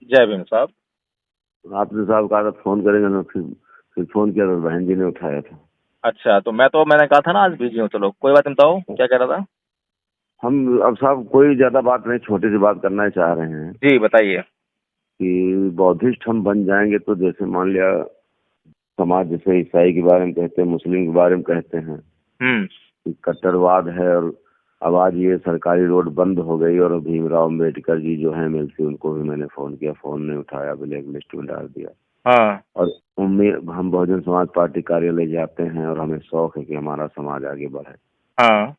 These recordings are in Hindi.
जय भीम साहब। आपने साहब कहा था फोन करेंगे ना, फिर फोन किया तो बहन जी ने उठाया था। अच्छा, तो मैंने कहा था ना आज बिजी हूँ। चलो कोई बात नहीं, बताओ क्या कह रहा था। हम अब साहब कोई ज्यादा बात नहीं, छोटी सी बात करना चाह रहे हैं जी बताइए। कि बौद्धिस्ट हम बन जाएंगे तो जैसे मान लिया समाज जैसे ईसाई के बारे में कहते हैं, मुस्लिम के बारे में कहते हैं हम्म। कि कट्टरवाद है, और अब आज ये सरकारी रोड बंद हो गई और भीमराव अम्बेडकर जी जो हैं एमएलसी, उनको भी मैंने फोन किया, फोन नहीं उठाया, ब्लैक लिस्ट में डाल दिया। हाँ। और उम्मीद हम बहुजन समाज पार्टी कार्यालय जाते हैं और हमें शौक है कि हमारा समाज आगे बढ़े। हाँ।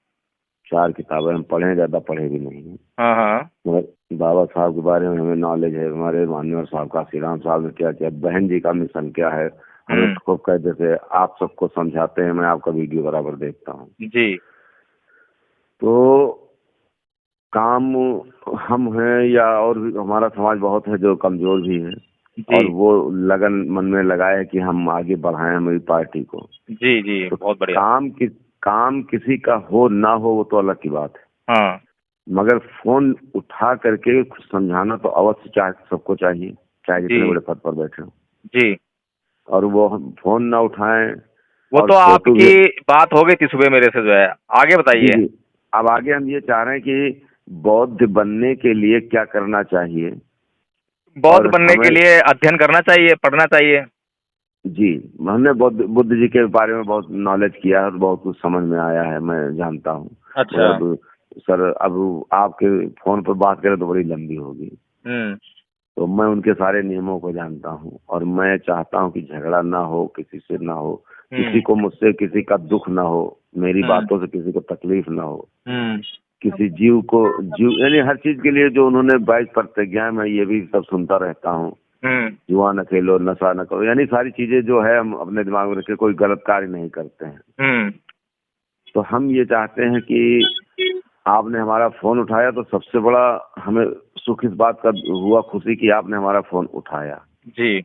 4 किताबें हम पढ़े हैं, ज्यादा पढ़े भी नहीं हैं, हाँ। हाँ। मगर बाबा साहब के बारे में हमें नॉलेज है। हमारे माननीय साहब काशीराम साहब ने क्या किया, बहन जी का मिशन क्या है, हमें हम्म। खूब कहते थे। आप सबको समझाते हैं, मैं आपका वीडियो बराबर देखता हूँ। जी। तो काम हम हैं या और भी हमारा समाज बहुत है जो कमजोर भी है, जी। और वो लगन मन में लगाए कि हम आगे बढ़ाएं हमारी पार्टी को। जी। जी तो बहुत बढ़िया। काम किसी का हो ना हो वो तो अलग की बात है, हाँ। मगर फोन उठा करके कुछ समझाना तो अवश्य सबको चाहिए, चाहे जी। जितने बड़े पद पर बैठे हो। जी। और वो हम फोन ना उठाएं वो और तो फोटो भी। आपकी बात हो गई थी सुबह मेरे से, जो है आगे जी बताइए। जी। अब आगे हम ये चाह रहे हैं कि बौद्ध बनने के लिए क्या करना चाहिए। बौद्ध और बनने के हमें लिए अध्ययन करना चाहिए, पढ़ना चाहिए। जी, हमने बुद्ध जी के बारे में बहुत नॉलेज किया है और बहुत कुछ समझ में आया है, मैं जानता हूँ। अच्छा। मगर अब सर, अब आपके फोन पर बात करें तो बड़ी लंबी होगी। हम्म। तो मैं उनके सारे नियमों को जानता हूँ और मैं चाहता हूँ कि झगड़ा ना हो, किसी से ना हो, हम्म। किसी को मुझसे किसी का दुख ना हो, मेरी हम्म। बातों से किसी को तकलीफ ना हो, हम्म। किसी जीव यानी हर चीज के लिए जो उन्होंने 22 प्रतिज्ञा, मैं ये भी सब सुनता रहता हूँ। हम्म। जुआ न खेलो, नशा न करो, यानी सारी चीजें जो है हम अपने दिमाग में रख के कोई गलत कार्य नहीं करते हैं। हम्म। तो हम ये चाहते हैं कि आपने हमारा फोन उठाया, तो सबसे बड़ा हमें सुख इस बात का हुआ, खुशी कि आपने हमारा फोन उठाया। जी।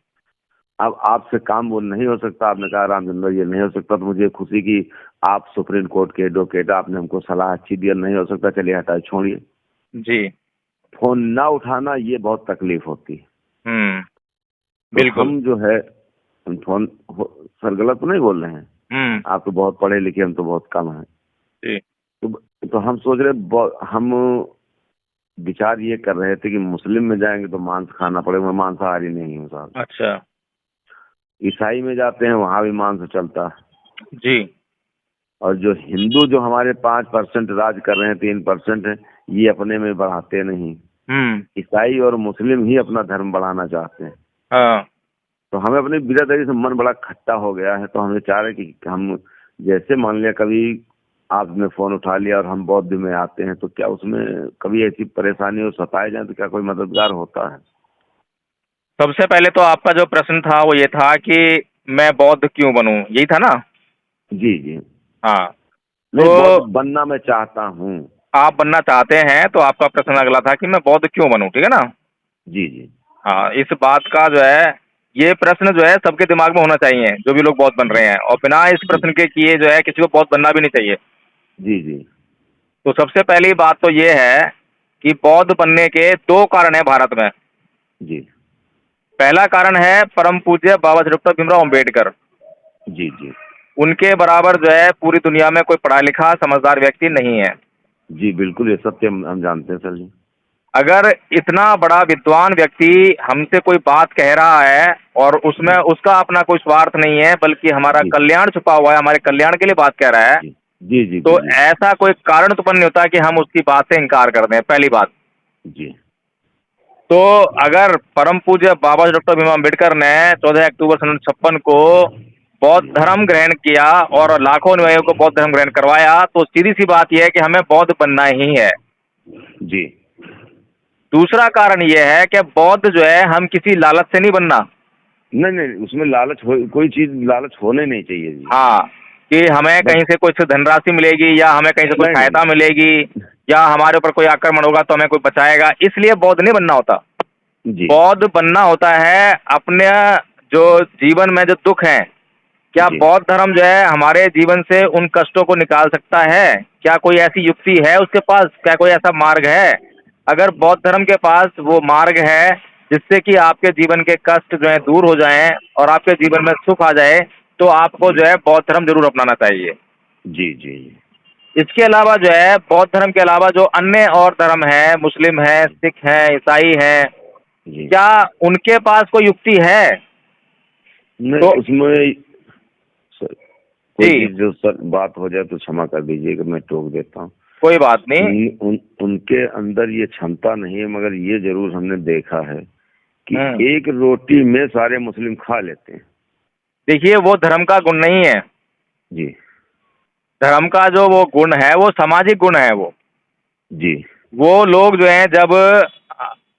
अब आपसे काम वो नहीं हो सकता, आपने कहा रामचंद्र ये नहीं हो सकता, तो मुझे खुशी की आप सुप्रीम कोर्ट के एडवोकेट, आपने हमको सलाह अच्छी दी, नहीं हो सकता, चलिए हटाए छोड़िए। जी। फोन ना उठाना ये बहुत तकलीफ होती है। हम्म। तो बिल्कुल। हम जो है फोन सर गलत तो नहीं बोल रहे हैं, हम्म। आप तो बहुत पढ़े लिखे, हम तो बहुत कम हैं। जी। तो हम सोच रहे हम विचार ये कर रहे थे कि मुस्लिम में जाएंगे तो मांस खाना पड़ेगा, मैं मांसाहारी नहीं हूँ साहब। अच्छा। ईसाई में जाते हैं वहां भी मांस चलता है। जी। और जो हिंदू जो हमारे 5% राज कर रहे हैं, 3% है, ये अपने में बढ़ाते नहीं। हम्म। ईसाई और मुस्लिम ही अपना धर्म बढ़ाना चाहते हैं। हाँ। तो हमें अपनी बिरादरी से मन बड़ा खट्टा हो गया है, तो हम ये चाह रहे हैं कि हम जैसे मान लिया कभी आपने फोन उठा लिया और हम बौद्ध में आते हैं, तो क्या उसमें कभी ऐसी परेशानी हो, सताए जाए, तो क्या कोई मददगार होता है? सबसे पहले तो आपका जो प्रश्न था वो ये था कि मैं बौद्ध क्यों बनूं, यही था ना। जी जी। हाँ। नहीं, बौद्ध तो बनना मैं चाहता हूँ। आप बनना चाहते हैं, तो आपका प्रश्न अगला था कि मैं बौद्ध क्यों बनूं, ठीक है ना। जी जी। हाँ, इस बात का जो है, ये प्रश्न जो है सबके दिमाग में होना चाहिए, जो भी लोग बौद्ध बन रहे हैं, और बिना इस जी प्रश्न के किए जो है किसी को बौद्ध बनना भी नहीं चाहिए। जी। जी तो सबसे पहली बात तो ये है कि बौद्ध बनने के दो कारण है भारत में। जी। पहला कारण है परम पूज्य बाबा साहब डॉक्टर भीमराव अम्बेडकर। जी जी। उनके बराबर जो है पूरी दुनिया में कोई पढ़ा लिखा समझदार व्यक्ति नहीं है। जी बिल्कुल, ये सत्य हम जानते हैं सर जी। अगर इतना बड़ा विद्वान व्यक्ति हमसे कोई बात कह रहा है और उसमें जी उसका अपना कोई स्वार्थ नहीं है, बल्कि हमारा जी कल्याण छुपा हुआ है, हमारे कल्याण के लिए बात कह रहा है, जी जी जी तो जी ऐसा कोई कारण उत्पन्न नहीं होता कि हम उसकी बात से इनकार कर दें, पहली बात। जी तो अगर परम पूज्य बाबा साहब डॉक्टर भीमराव अम्बेडकर ने 14 अक्टूबर 1956 को बौद्ध जी धर्म ग्रहण किया और लाखों अनुयायियों को बौद्ध धर्म ग्रहण करवाया, तो सीधी सी बात यह है कि हमें बौद्ध बनना ही है। जी। दूसरा कारण यह है कि बौद्ध जो है, हम किसी लालच से नहीं बनना। नहीं नहीं, उसमें लालच हो, कोई चीज लालच होने नहीं चाहिए जी। हाँ, कि हमें बस। कहीं से कुछ धनराशि मिलेगी या हमें कहीं से कोई नहीं नहीं। सहायता मिलेगी या हमारे ऊपर कोई आक्रमण होगा तो हमें कोई बचाएगा, इसलिए बौद्ध नहीं बनना होता। जी बौद्ध बनना होता है अपने जो जीवन में जो दुख है, क्या जी बौद्ध धर्म जो है हमारे जीवन से उन कष्टों को निकाल सकता है? क्या कोई ऐसी युक्ति है उसके पास? क्या कोई ऐसा मार्ग है? अगर बौद्ध धर्म के पास वो मार्ग है जिससे कि आपके जीवन के कष्ट जो है दूर हो जाएं और आपके जीवन में सुख आ जाए, तो आपको जी जो है बौद्ध धर्म जरूर अपनाना चाहिए। जी जी इसके अलावा जो है बौद्ध धर्म के अलावा जो अन्य और धर्म है, मुस्लिम है, जी सिख है, ईसाई है, जी। क्या उनके पास कोई युक्ति है? नहीं, तो उसमें सर, कोई जी, चीज जो सर बात हो जाए तो क्षमा कर दीजिएगा, मैं टोक देता हूँ। कोई बात नहीं। उनके अंदर ये क्षमता नहीं है, मगर ये जरूर हमने देखा है कि हम्म। एक रोटी में सारे मुस्लिम खा लेते हैं। देखिए, वो धर्म का गुण नहीं है। जी धर्म का जो वो गुण है वो सामाजिक गुण है। जी वो लोग जो हैं जब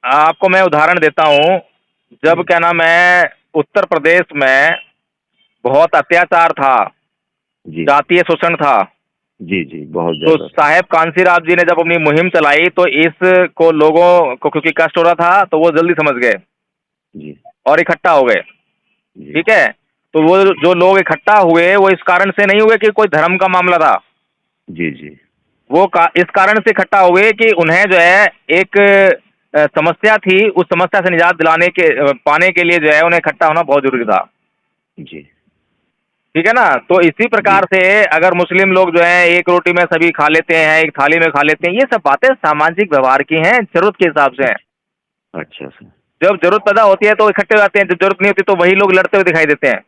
आपको मैं उदाहरण देता हूँ, जब जी क्या नाम है उत्तर प्रदेश में बहुत अत्याचार था, जी जातीय शोषण था, जी जी, बहुत तो ज्यादा था। साहेब कांसीराम जी ने जब अपनी मुहिम चलाई तो इसको लोगों को क्योंकि कष्ट हो रहा था तो वो जल्दी समझ गए जी और इकट्ठा हो गए। जी ठीक है, तो वो जो लोग इकट्ठा हुए वो इस कारण से नहीं हुए कि कोई धर्म का मामला था, जी जी वो इस कारण से इकट्ठा हुए कि उन्हें जो है एक समस्या थी, उस समस्या से निजात दिलाने के पाने के लिए जो है उन्हें इकट्ठा होना बहुत जरूरी था। जी ठीक है ना? तो इसी जी। प्रकार से अगर मुस्लिम लोग जो है एक रोटी में सभी खा लेते हैं, एक थाली में खा लेते हैं, ये सब बातें सामाजिक व्यवहार की हैं, जरूरत के हिसाब से हैं। अच्छा सर। जब जरूरत पैदा होती है तो इकट्ठे हो जाते हैं, जब जरूरत नहीं होती तो वही लोग लड़ते हुए दिखाई देते हैं।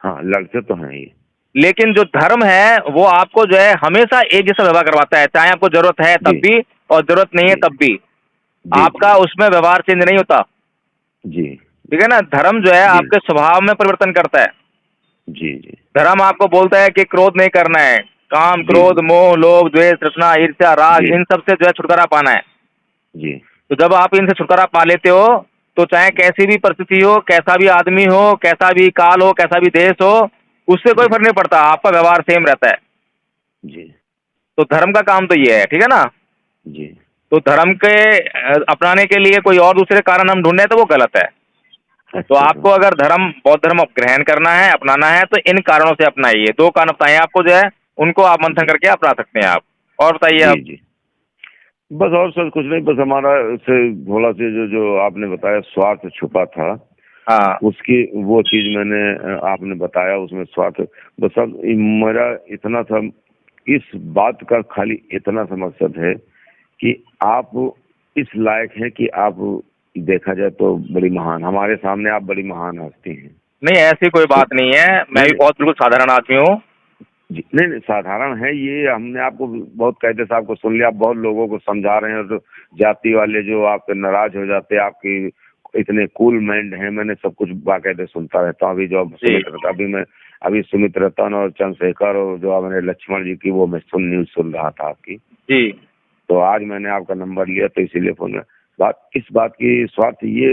हाँ, लड़के तो हैं ये। लेकिन जो धर्म है वो आपको जो है हमेशा एक जैसा व्यवहार करवाता है, चाहे आपको जरूरत है जी तब भी और जरूरत नहीं है जी तब भी। जी जी आपका उसमें व्यवहार चेंज नहीं होता। जी ठीक है ना? धर्म जो है जी आपके स्वभाव में परिवर्तन करता है। जी जी धर्म आपको बोलता है कि क्रोध नहीं करना है, काम, जी क्रोध, मोह, लोभ, द्वेष, तृष्णा, ईर्ष्या, राग, जी इन सब से जो है छुटकारा पाना है। जी तो जब आप इनसे छुटकारा पा लेते हो तो चाहे कैसी भी परिस्थिति हो, कैसा भी आदमी हो, कैसा भी काल हो, कैसा भी देश हो, उससे कोई जी फर्क नहीं पड़ता, आपका व्यवहार सेम रहता है। जी तो धर्म का काम तो ये है। ठीक है ना? जी। तो धर्म के अपनाने के लिए कोई और दूसरे कारण हम ढूंढे तो वो गलत है। तो अच्छा सर। आपको अगर बौद्ध धर्म ग्रहण करना है, अपनाना है, तो इन कारणों से अपनाइए। 2 कारण बताए आपको जो है, उनको आप मंथन जी करके अपना सकते हैं आप। और बताइए जी आप। जी। बस और सर कुछ नहीं, बस हमारा से थोड़ा सा जो जो आपने बताया स्वार्थ छुपा था, हाँ। उसकी वो चीज मैंने आपने बताया उसमें स्वार्थ। बस अब मेरा इतना सा इस बात का खाली इतना सा मकसद है कि आप इस लायक हैं कि आप देखा जाए तो बड़ी महान, हमारे सामने आप बड़ी महान हस्ती हैं। नहीं, ऐसी कोई तो बात नहीं है, मैं नहीं भी नहीं बहुत बिल्कुल साधारण आदमी हूँ। जी, नहीं नहीं साधारण है ये, हमने आपको बहुत कहते साहब को सुन लिया, आप बहुत लोगों को समझा रहे हैं, तो जाति वाले जो आपके नाराज हो जाते हैं, आपकी इतने कूल माइंड हैं, मैंने सब कुछ बाकायदे सुनता रहता हूँ। अभी जो जी सुमित रहता अभी सुमित रतन और चंद्रशेखर और जो आपने लक्ष्मण जी की वो मैं न्यूज सुन रहा था आपकी। जी। तो आज मैंने आपका नंबर लिया तो इसीलिए फोन में इस बात की स्वार्थ ये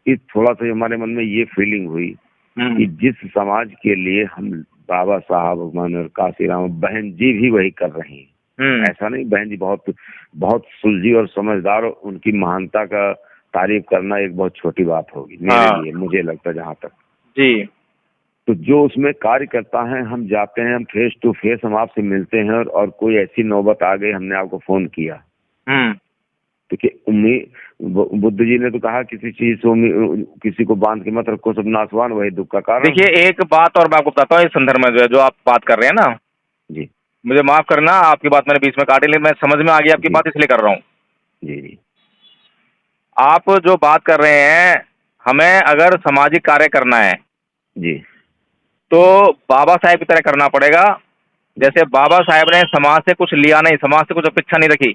इस थोड़ा सा हमारे मन में ये फीलिंग हुई कि जिस समाज के लिए हम बाबा साहब मानव काशीराम बहन जी भी वही कर रही हैं, ऐसा नहीं, बहन जी बहुत बहुत सुलझी और समझदार, उनकी महानता का तारीफ करना एक बहुत छोटी बात होगी मेरे हाँ। लिए, मुझे लगता है जहाँ तक। जी। तो जो उसमें कार्य करता है, हम जाते हैं, हम फेस टू फेस हम आपसे मिलते हैं, और कोई ऐसी नौबत आ गई, हमने आपको फोन किया। देखिए बुद्ध जी ने तो कहा किसी चीज से किसी को बांध के मत रखो, सब नासवान वही दुख का कारण देखिए, है। एक बात और मैं आपको बताता हूँ इस संदर्भ में जो है, जो आप बात कर रहे हैं ना, जी मुझे माफ करना, आपकी बात मैंने बीच में काटी, लेकिन मैं समझ में आ गई आपकी जी बात, इसलिए कर रहा हूँ। जी जी आप जो बात कर रहे हैं, हमें अगर सामाजिक कार्य करना है जी तो बाबा साहेब की तरह करना पड़ेगा। जैसे बाबा साहेब ने समाज से कुछ लिया नहीं, समाज से कुछ अपेक्षा नहीं रखी,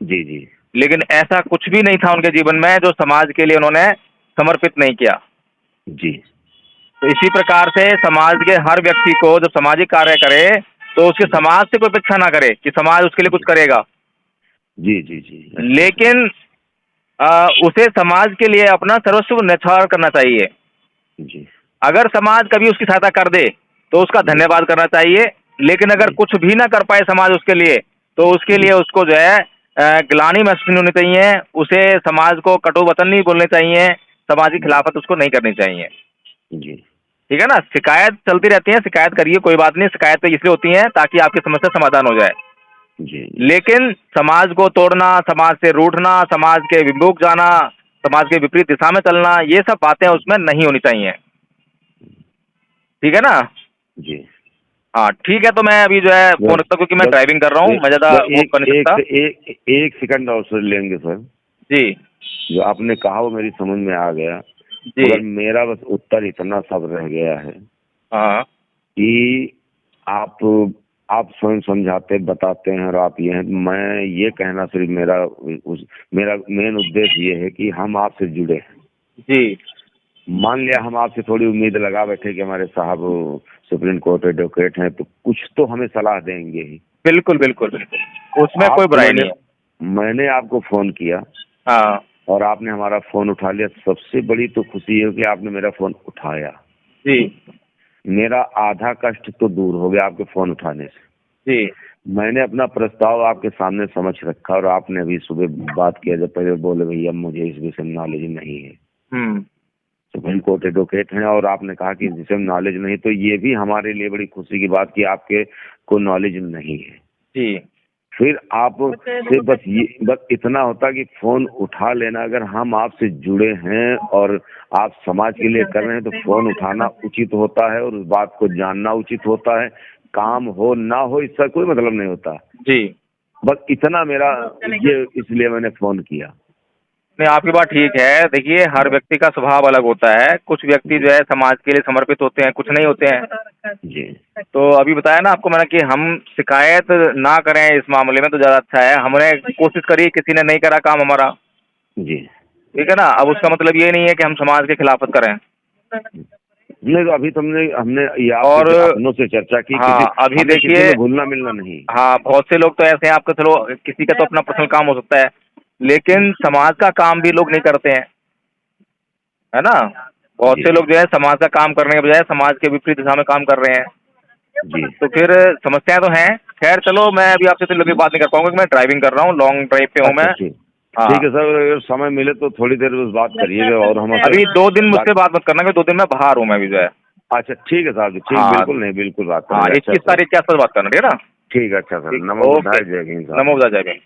जी जी लेकिन ऐसा कुछ भी नहीं था उनके जीवन में जो समाज के लिए उन्होंने समर्पित नहीं किया। जी तो इसी प्रकार से समाज के हर व्यक्ति को जब सामाजिक कार्य करे तो उसके जी समाज से कोई अपेक्षा ना करे कि समाज उसके लिए कुछ करेगा, जी जी जी। अच्छा लेकिन उसे समाज के लिए अपना सर्वस्व न्यौछावर करना चाहिए। जी अगर समाज कभी उसकी सहायता कर दे तो उसका जी धन्यवाद करना चाहिए, लेकिन अगर जी कुछ भी ना कर पाए समाज उसके लिए तो उसके जी लिए उसको जो है ग्लानि महसूस नहीं होनी चाहिए, उसे समाज को कटु वचन नहीं बोलने चाहिए, समाज की जी खिलाफत उसको नहीं करनी चाहिए। जी ठीक है ना? शिकायत चलती रहती है, शिकायत करिए, कोई बात नहीं, शिकायत तो इसलिए होती है ताकि आपकी समस्या समाधान हो जाए। जी लेकिन समाज को तोड़ना, समाज से रूठना, समाज के विमुख जाना, समाज के विपरीत दिशा में चलना, ये सब बातें उसमें नहीं होनी चाहिए। ठीक है ना? जी हाँ ठीक है, तो मैं अभी जो है फोन रखता हूँ क्योंकि मैं ड्राइविंग कर रहा हूँ, मैं ज़्यादा वो कर नहीं सकता। एक सेकंड और सर लेंगे सर। जी जो आपने कहा वो मेरी समझ में आ गया, जी। मगर मेरा बस उत्तर इतना सब रह गया है हाँ कि आप स्वयं समझाते बताते हैं और आप ये, मैं ये कहना सिर्फ मेरा मेन उद्देश्य ये है कि हम आपसे जुड़े हैं। जी मान लिया हम आपसे थोड़ी उम्मीद लगा बैठे कि हमारे साहब सुप्रीम कोर्ट एडवोकेट हैं तो कुछ तो हमें सलाह देंगे ही। बिल्कुल बिल्कुल बिल्कुल, उसमें कोई बुराई नहीं है। मैंने आपको फोन किया हाँ और आपने हमारा फोन उठा लिया, सबसे बड़ी तो खुशी है कि आपने मेरा फोन उठाया। जी मेरा आधा कष्ट तो दूर हो गया आपके फोन उठाने से। जी मैंने अपना प्रस्ताव आपके सामने समझ रखा और आपने अभी सुबह बात किया, जब पहले बोले भैया मुझे इस विषय में नॉलेज नहीं है, सुप्रीम कोर्ट एडवोकेट हैं, और आपने कहा कि इस विषय में नॉलेज नहीं, तो ये भी हमारे लिए बड़ी खुशी की बात कि आपके को नॉलेज नहीं है। जी। फिर आप से बस इतना होता कि फोन उठा लेना। अगर हम आपसे जुड़े हैं और आप समाज के लिए कर रहे हैं तो फोन उठाना उचित होता है और उस बात को जानना उचित होता है। काम हो ना हो इसका कोई मतलब नहीं होता जी। बस इतना मेरा ये, इसलिए मैंने फोन किया। नहीं, आपकी बात ठीक है। देखिए, हर व्यक्ति का स्वभाव अलग होता है। कुछ व्यक्ति जो है समाज के लिए समर्पित होते हैं, कुछ नहीं होते हैं। जी तो अभी बताया ना आपको मैंने कि हम शिकायत ना करें इस मामले में तो ज़्यादा अच्छा है। हमने कोशिश करी, किसी ने नहीं करा काम हमारा, जी ठीक है ना। अब उसका मतलब ये नहीं है कि हम समाज के खिलाफत करें। नहीं, तो अभी हमने ये और अपनों से चर्चा की। हाँ, अभी देखिए, भूलना मिलना नहीं। हाँ, बहुत से लोग तो ऐसे हैं, आपका चलो किसी का तो अपना पर्सनल काम हो सकता है, लेकिन समाज का काम भी लोग नहीं करते हैं, है ना। बहुत से लोग जो है समाज का काम करने के बजाय समाज के विपरीत दिशा में काम कर रहे हैं। जी तो फिर समस्याएं तो हैं। खैर चलो, मैं अभी आपसे तो लंबी बात नहीं कर पाऊंगा कि मैं ड्राइविंग कर रहा हूँ, लॉन्ग ड्राइव पे हूँ मैं। हाँ ठीक है सर, अगर समय मिले तो थोड़ी देर बस बात करिएगा। और हम अभी 2 दिन मुझसे बात मत करना, क्योंकि 2 दिन में बाहर हूँ मैं भी जो है। अच्छा ठीक है साहब जी, ठीक। हाँ बिल्कुल नहीं, बिल्कुल बात हाँ, करेंगे। 21 तारीख के आसपास बात करना, ठीक है ना। ठीक है, अच्छा सर। नमो बुद्धाय, जय हिंद। नमो बुद्धाय, जय हिंद।